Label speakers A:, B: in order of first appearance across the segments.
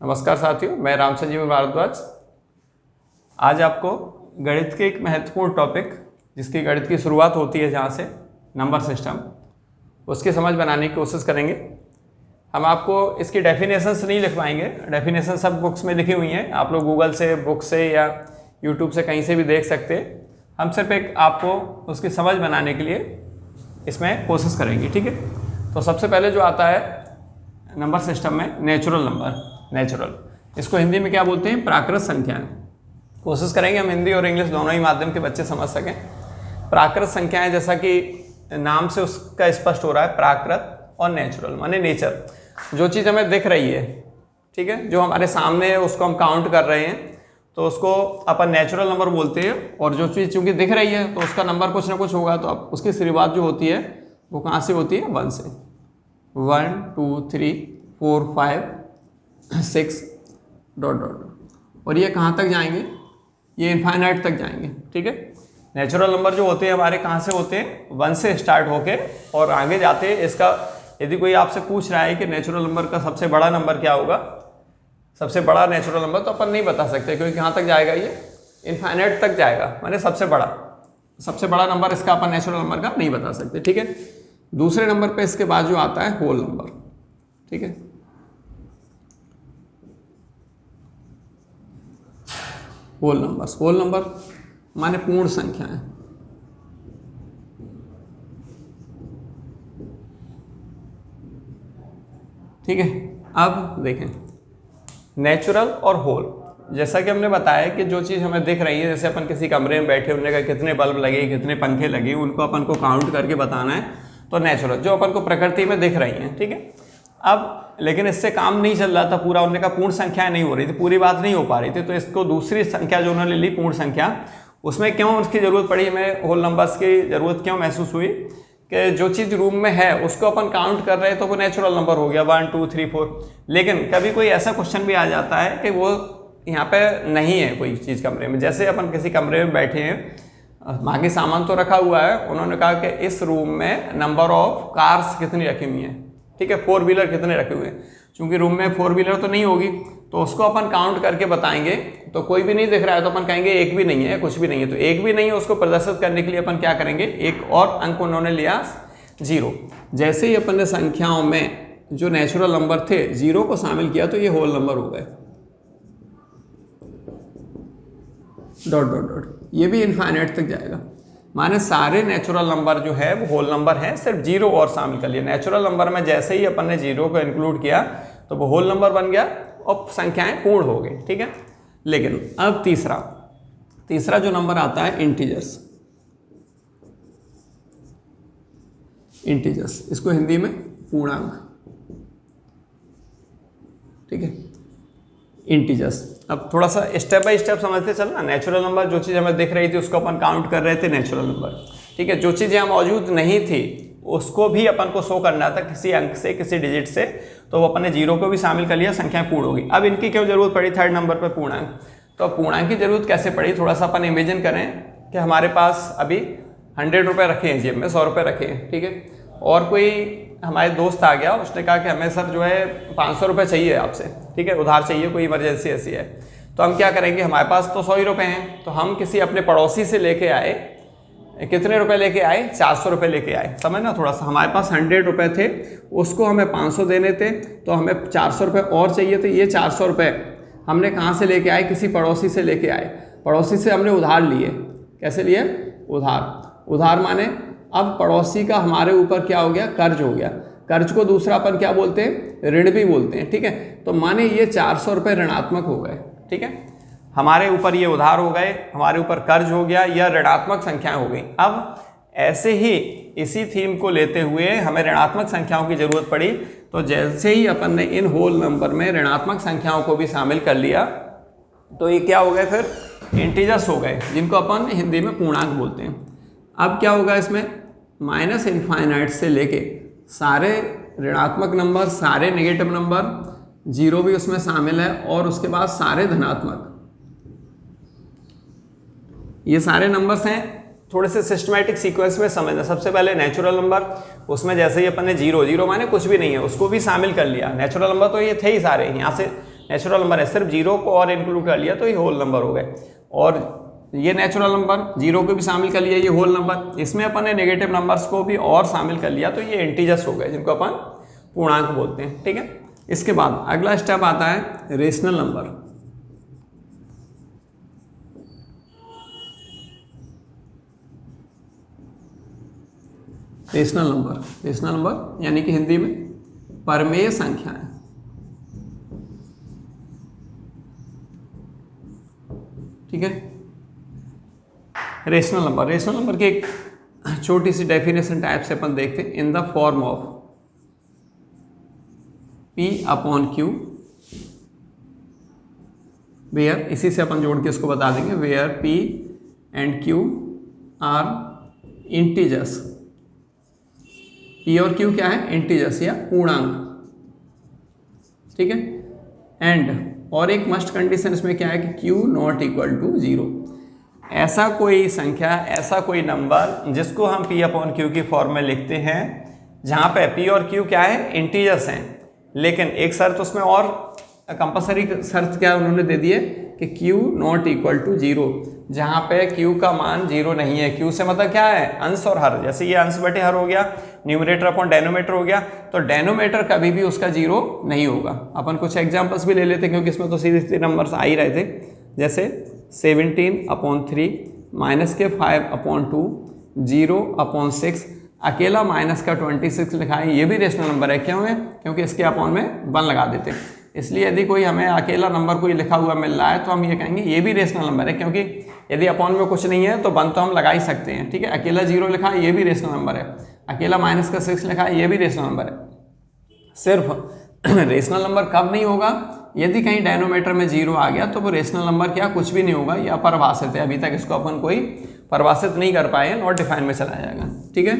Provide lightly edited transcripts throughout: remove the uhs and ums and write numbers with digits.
A: नमस्कार साथियों, मैं राम संजीव भारद्वाज। आज आपको गणित के एक महत्वपूर्ण टॉपिक, जिसकी गणित की शुरुआत होती है जहाँ से, नंबर सिस्टम, उसकी समझ बनाने की कोशिश करेंगे। हम आपको इसकी डेफिनेशंस नहीं लिख पाएंगे, डेफिनेशन सब बुक्स में लिखी हुई हैं, आप लोग गूगल से, बुक से या यूट्यूब से कहीं से भी देख सकते हैं। हम सिर्फ एक आपको उसकी समझ बनाने के लिए इसमें कोशिश करेंगे, ठीक है। तो सबसे पहले जो आता है नंबर सिस्टम में, नेचुरल नंबर। नेचुरल, इसको हिंदी में क्या बोलते हैं? प्राकृत संख्याएं। कोशिश करेंगे हम हिंदी और इंग्लिश दोनों ही माध्यम के बच्चे समझ सकें। प्राकृत संख्याएं, जैसा कि नाम से उसका स्पष्ट हो रहा है, प्राकृत और नेचुरल माने नेचर, जो चीज़ हमें दिख रही है, ठीक है, जो हमारे सामने है उसको हम काउंट कर रहे हैं तो उसको अपन नेचुरल नंबर बोलते हैं। और जो चीज़ चूँकि दिख रही है तो उसका नंबर कुछ ना कुछ होगा, तो अब उसकी शुरुआत जो होती है वो कहाँ से होती है? 1 से। 1 2 3 4 5 6 ... और ये कहाँ तक जाएंगे? ये इनफाइनाइट तक जाएंगे, ठीक है। नेचुरल नंबर जो होते हैं हमारे कहाँ से होते हैं? 1 से स्टार्ट होके और आगे जाते हैं। इसका यदि कोई आपसे पूछ रहा है कि नेचुरल नंबर का सबसे बड़ा नंबर क्या होगा, सबसे बड़ा नेचुरल नंबर, तो अपन नहीं बता सकते, क्योंकि कहाँ तक जाएगा? ये इनफाइनाइट तक जाएगा, माने सबसे बड़ा नंबर इसका अपन नेचुरल नंबर का नहीं बता सकते, ठीक है। दूसरे नंबर पे इसके बाद जो आता है होल नंबर, ठीक है। होल नंबर माने पूर्ण संख्याएं, ठीक है। अब देखें नेचुरल और होल, जैसा कि हमने बताया कि जो चीज़ हमें दिख रही है, जैसे अपन किसी कमरे में बैठे, उनने का कितने बल्ब लगे, कितने पंखे लगे, उनको अपन को काउंट करके बताना है, तो नेचुरल जो अपन को प्रकृति में दिख रही हैं, ठीक है। अब लेकिन इससे काम नहीं चल रहा था पूरा, उनने का पूर्ण संख्याएं नहीं हो रही थी, पूरी बात नहीं हो पा रही थी, तो इसको दूसरी संख्या जो उन्होंने ली, पूर्ण संख्या, उसमें क्यों उसकी ज़रूरत पड़ी, हमें होल नंबर्स की ज़रूरत क्यों महसूस हुई कि जो चीज़ रूम में है उसको अपन काउंट कर रहे हैं तो वो नेचुरल नंबर हो गया, 1 2 3 4। लेकिन कभी कोई ऐसा क्वेश्चन भी आ जाता है कि वो यहाँ पे नहीं है कोई चीज़ कमरे में, जैसे अपन किसी कमरे में बैठे हैं, बाकी सामान तो रखा हुआ है, उन्होंने कहा कि इस रूम में नंबर ऑफ कार्स कितनी रखी हुई हैं, ठीक है, 4 व्हीलर कितने रखे हुए हैं। चूंकि रूम में 4 व्हीलर तो नहीं होगी, तो उसको अपन काउंट करके बताएंगे, तो कोई भी नहीं दिख रहा है तो अपन कहेंगे एक भी नहीं है, कुछ भी नहीं है। तो एक भी नहीं है, उसको प्रदर्शित करने के लिए अपन क्या करेंगे? एक और अंक उन्होंने लिया, 0। जैसे ही अपन ने संख्याओं में जो नेचुरल नंबर थे 0 को शामिल किया तो ये होल नंबर हो गए, ... ये भी इनफाइनाइट तक जाएगा, माने सारे नेचुरल नंबर जो है वो होल नंबर है, सिर्फ 0 और शामिल कर लिया। नेचुरल नंबर में जैसे ही अपन ने 0 को इंक्लूड किया तो वो होल नंबर बन गया और संख्याएं पूर्ण हो गई, ठीक है। लेकिन अब तीसरा जो नंबर आता है, इंटीजर्स। इसको हिंदी में पूर्णांक, ठीक है, इंटीजर्स। अब थोड़ा सा स्टेप बाय स्टेप समझते चलना। नेचुरल नंबर, जो चीज़ हमें दिख रही थी उसको अपन काउंट कर रहे थे, नेचुरल नंबर, ठीक है। जो चीज़ यहाँ मौजूद नहीं थी उसको भी अपन को शो करना था किसी अंक से, किसी डिजिट से, तो वो अपन ने 0 को भी शामिल कर लिया, संख्या पूर्ण होगी। अब इनकी क्यों जरूरत पड़ी थर्ड नंबर पर? पूर्णांक। तो पूर्णांक की जरूरत कैसे पड़ी? थोड़ा सा अपन इमेजिन करें कि हमारे पास अभी 100 रुपये रखे हैं जेब में, 100 रुपये रखे हैं, ठीक है, और कोई हमारे दोस्त आ गया, उसने कहा कि हमें सर जो है 500 रुपये चाहिए आपसे, ठीक है, उधार चाहिए, कोई इमरजेंसी ऐसी है। तो हम क्या करेंगे? हमारे पास तो 100 ही रुपये हैं, तो हम किसी अपने पड़ोसी से लेके आए, कितने रुपए लेके आए? 400 रुपये लेके आए। समझना थोड़ा सा, हमारे पास 100 रुपये थे, उसको हमें 500 देने थे, तो हमें 400 रुपये और चाहिए थे। ये 400 रुपये हमने कहाँ से लेके आए? किसी पड़ोसी से लेके आए। पड़ोसी से हमने उधार लिए। कैसे लिए? उधार माने अब पड़ोसी का हमारे ऊपर क्या हो गया? कर्ज हो गया। कर्ज को दूसरा अपन क्या बोलते हैं? ऋण भी बोलते हैं, ठीक है। तो माने ये 400 रुपये ऋणात्मक हो गए, ठीक है, हमारे ऊपर ये उधार हो गए, हमारे ऊपर कर्ज हो गया, या ऋणात्मक संख्याएं हो गई। अब ऐसे ही इसी थीम को लेते हुए हमें ऋणात्मक संख्याओं की जरूरत पड़ी, तो जैसे ही अपन ने इन होल नंबर में ऋणात्मक संख्याओं को भी शामिल कर लिया तो ये क्या हो गए? फिर इंटीजर्स हो गए, जिनको अपन हिंदी में पूर्णांक बोलते हैं। अब क्या होगा इसमें? माइनस इनफाइनाइट से लेके सारे ऋणात्मक नंबर, सारे नेगेटिव नंबर, 0 भी उसमें शामिल है, और उसके बाद सारे धनात्मक, ये सारे नंबर्स हैं। थोड़े से सिस्टमैटिक सीक्वेंस में समझना। सबसे पहले नेचुरल नंबर, उसमें जैसे ही अपन ने 0 माने कुछ भी नहीं है, उसको भी शामिल कर लिया। नेचुरल नंबर तो ये थे ही सारे, यहाँ से नेचुरल नंबर है, सिर्फ जीरो को और इंक्लूड कर लिया तो ये होल नंबर हो गए। और ये नेचुरल नंबर जीरो को भी शामिल कर लिया, ये होल नंबर, इसमें अपन ने नेगेटिव नंबर्स को भी और शामिल कर लिया तो ये इंटीजर्स हो गए जिनको अपन पूर्णांक बोलते हैं। ठीक है, इसके बाद अगला स्टेप आता है रेशनल नंबर। रेशनल नंबर यानी कि हिंदी में परमेय संख्याएं। ठीक है, रेशनल नंबर की एक छोटी सी डेफिनेशन टाइप से अपन देखते हैं, in the form of P upon Q, where, इसी से अपन जोड़ के इसको बता देंगे, where P and Q are integers. P और Q क्या है? इंटीजर्स या पूर्णांक। ठीक है, एंड और एक मस्ट कंडीशन इसमें क्या है कि Q नॉट इक्वल टू 0। ऐसा कोई संख्या, ऐसा कोई नंबर जिसको हम P अपॉन Q की फॉर्म में लिखते हैं जहाँ पे P और Q क्या है? इंटीजर्स हैं, लेकिन एक शर्त उसमें और कंपलसरी शर्त क्या उन्होंने दे दी है कि Q नॉट इक्वल टू 0, जहाँ पे Q का मान 0 नहीं है। Q से मतलब क्या है? अंश और हर। जैसे ये अंश बटे हर हो गया, न्यूमरेटर अपॉन डेनोमीटर हो गया, तो डेनोमीटर कभी भी उसका 0 नहीं होगा। अपन कुछ एग्जांपल्स भी ले लेते हैं क्योंकि इसमें तो सीधे सीधे नंबर्स आ ही रहे थे। जैसे 17/3 माइनस के 5/2, 0/6, अकेला माइनस का 26 लिखा है, ये भी रेशनल नंबर है। क्यों है? क्योंकि इसके अपॉन में 1 लगा देते हैं। इसलिए यदि कोई हमें अकेला नंबर कोई लिखा हुआ मिल रहा है तो हम ये कहेंगे ये भी रेशनल नंबर है, क्योंकि यदि अपॉन में कुछ नहीं है तो 1 तो हम लगा ही सकते हैं। ठीक है, अकेला 0 लिखा है, ये भी रेशनल नंबर है। अकेला माइनस का 6 लिखा है, ये भी रेशनल नंबर है। सिर्फ रेशनल नंबर कब नहीं होगा? यदि कहीं डेनोमीटर में 0 आ गया तो वो रेशनल नंबर क्या? कुछ भी नहीं होगा, या अपरिभाषित है। अभी तक इसको अपन कोई परिभाषित नहीं कर पाए, नॉट डिफाइन में चला जाएगा। ठीक है,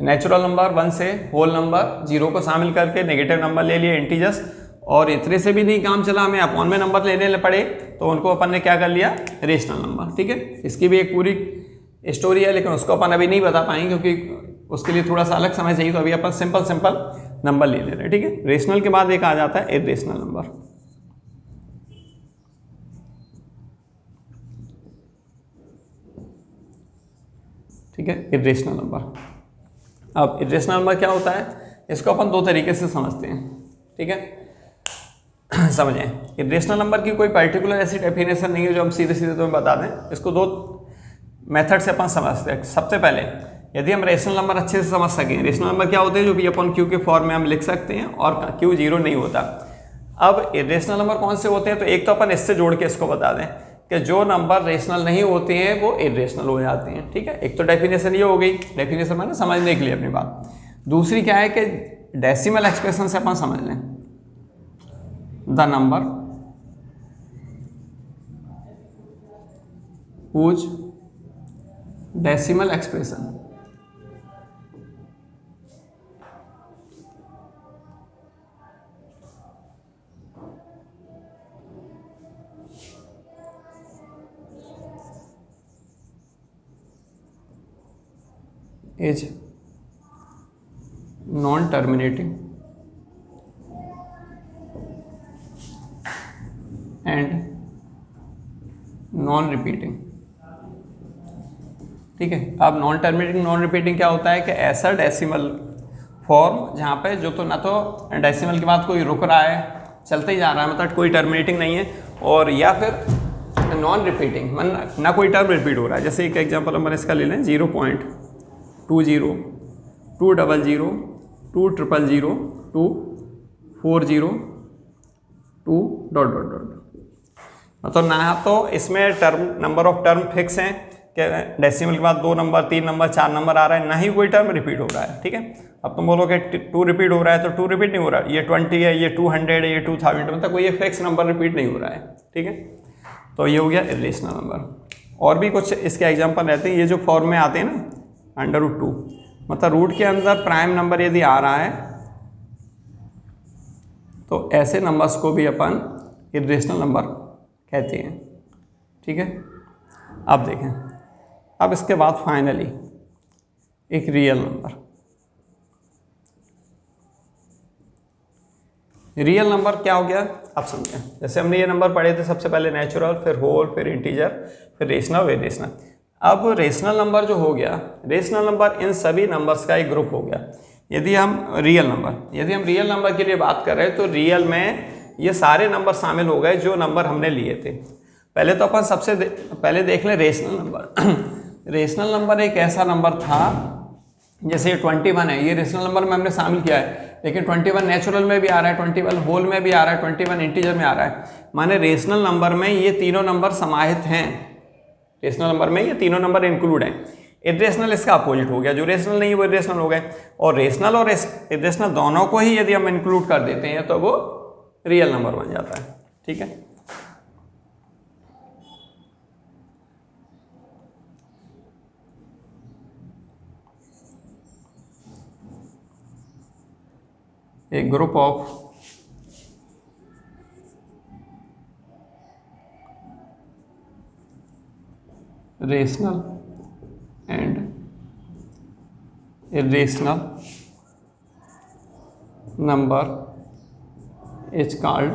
A: नेचुरल नंबर 1 से होल नंबर, 0 को शामिल करके नेगेटिव नंबर ले लिए इंटीजर्स, और इतने से भी नहीं काम चला, हमें अपॉन में नंबर लेने पड़े तो उनको अपन ने क्या कर लिया? Rational number. ठीक है, इसकी भी एक पूरी स्टोरी है, लेकिन उसको अपन अभी नहीं बता पाएंगे क्योंकि उसके लिए थोड़ा सा अलग समय चाहिए। तो अभी अपन सिंपल नंबर ले रहे हैं। ठीक है, रेशनल के बाद एक आ जाता है इर्रेशनल नंबर। ठीक है, इर्रेशनल नंबर। अब इर्रेशनल नंबर क्या होता है? इसको अपन दो तरीके से समझते हैं। ठीक है, समझें। इर्रेशनल नंबर की कोई पर्टिकुलर ऐसी डेफिनेशन नहीं है जो हम सीधे सीधे तुम्हें बता दें। इसको दो मेथड से अपन समझते हैं। सबसे पहले यदि हम रेशनल नंबर अच्छे से समझ सकें, रेशनल नंबर क्या होते हैं? जो P अपॉन Q के फॉर्म में हम लिख सकते हैं और Q 0 नहीं होता। अब इर्रेशनल नंबर कौन से होते हैं? तो एक तो अपन इससे जोड़ के इसको बता दें कि जो नंबर रेशनल नहीं होते हैं वो इर्रेशनल हो जाते हैं। ठीक है, एक तो डेफिनेशन ये हो गई, डेफिनेशन मैंने समझने के लिए अपनी बात। दूसरी क्या है कि डेसिमल एक्सप्रेशन से अपन समझ लें, the number whose decimal expression is non-terminating and non-repeating। ठीक है, अब नॉन टर्मिनेटिंग नॉन रिपीटिंग क्या होता है कि ऐसा डेसिमल फॉर्म जहाँ पे जो तो ना तो डेसिमल के बाद कोई रुक रहा है, चलते ही जा रहा है, मतलब कोई टर्मिनेटिंग नहीं है, और या फिर नॉन रिपीटिंग मतलब ना कोई टर्म रिपीट हो रहा है। जैसे एक एग्जांपल हम इसका ले लें, 0.20 200 200 240 2 ... मतलब ना तो इसमें term number of term fix हैं कि डेसिमल के बाद 2 नंबर 3 नंबर 4 नंबर आ रहा है, ना ही कोई टर्म रिपीट हो रहा है। ठीक है, अब तुम बोलोगे 2 रिपीट हो रहा है तो 2 रिपीट नहीं हो रहा है, ये 20 है, ये 200 है, ये 2000, मतलब कोई ये फिक्स नंबर रिपीट नहीं हो रहा है। ठीक है, तो ये हो गया इर्रेशनल नंबर। और भी कुछ इसके एग्जाम्पल रहते हैं, ये जो फॉर्म में आते हैं ना, √2, मतलब रूट के अंदर प्राइम नंबर यदि आ रहा है तो ऐसे नंबर्स को भी अपन इर्रेशनल नंबर कहते हैं। ठीक है, अब देखें, अब इसके बाद फाइनली एक रियल नंबर। रियल नंबर क्या हो गया आप समझें। जैसे हमने ये नंबर पढ़े थे सबसे पहले नेचुरल, फिर होल, फिर इंटीजर, फिर रेशनल, इरेशनल। अब रेशनल नंबर जो हो गया, रेशनल नंबर इन सभी नंबर्स का एक ग्रुप हो गया। यदि हम रियल नंबर के लिए बात कर रहे हैं तो रियल में ये सारे नंबर शामिल हो गए जो नंबर हमने लिए थे। पहले तो अपन पहले देख लें रेशनल नंबर। रेशनल नंबर एक ऐसा नंबर था, जैसे ये 21 है, ये रेशनल नंबर में हमने शामिल किया है, लेकिन 21 नेचुरल में भी आ रहा है, 21 होल में भी आ रहा है, 21 इंटीजर में आ रहा है। माने रेशनल नंबर में ये तीनों नंबर समाहित हैं, रेशनल नंबर में ये तीनों नंबर इंक्लूड हैं। इरेशनल इसका अपोजिट हो गया, जो रेशनल नहीं है वो इरेशनल हो गए। और रेशनल और इरेशनल दोनों को ही यदि हम इंक्लूड कर देते हैं तो वो रियल नंबर बन जाता है। ठीक है, a group of rational and irrational number is called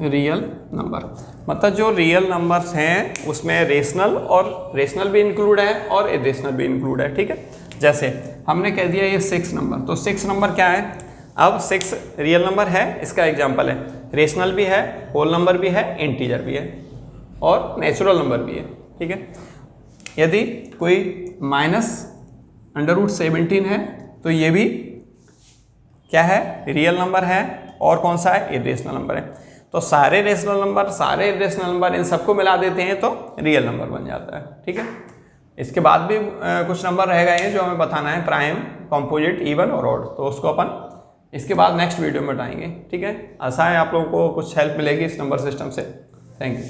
A: real number. मतलब जो रियल नंबर्स हैं उसमें रेशनल भी इंक्लूड है और इरेशनल भी इंक्लूड है। ठीक है, जैसे हमने कह दिया ये 6 नंबर, तो 6 नंबर क्या है, अब 6 रियल नंबर है, इसका एग्जांपल है। रेशनल भी है, होल नंबर भी है, इंटीजर भी है और नेचुरल नंबर भी है। ठीक है, यदि कोई -√17 है तो ये भी क्या है, रियल नंबर है, और कौन सा है, इरेशनल नंबर है। तो सारे रेशनल नंबर, सारे इरेशनल नंबर, इन सबको मिला देते हैं तो रियल नंबर बन जाता है। ठीक है, इसके बाद भी कुछ नंबर रह गए हैं जो हमें बताना है, प्राइम, कॉम्पोजिट, इवन और ऑड, तो उसको अपन इसके बाद नेक्स्ट वीडियो में बताएंगे। ठीक है, आशा है आप लोगों को कुछ हेल्प मिलेगी इस नंबर सिस्टम से। Thank you.